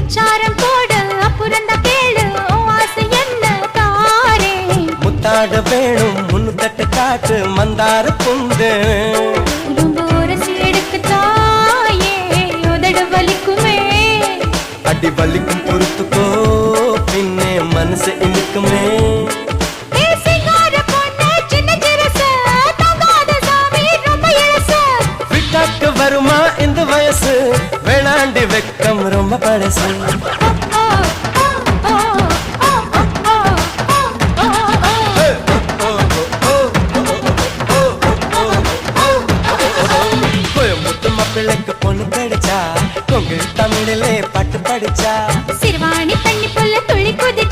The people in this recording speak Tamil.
உச்சாரம் போடு அப்புறம் தான் கேளு ஆசை என்ன தாரே முத்தாட வேணும் முன்னு தட்டு காட்டு மந்தார புந்து ரொம்ப உரசி எடுக்க தாயே உதடு வலிக்குமே அடி வலிக்கும் பொறுத்துக்கோ பின்னே மனசு இனிக்குமே வருமா இந்த வயசு வேளாண்டி வெக்கம் ரொம்ப பழசு முத்து மாப்பிள்ளைக்கு பொண்ணு கிடைச்சா கொங்கு தமிழிலே பாட்டு படிச்சா சிறுவாணி தண்ணி புல்ல துளி குதி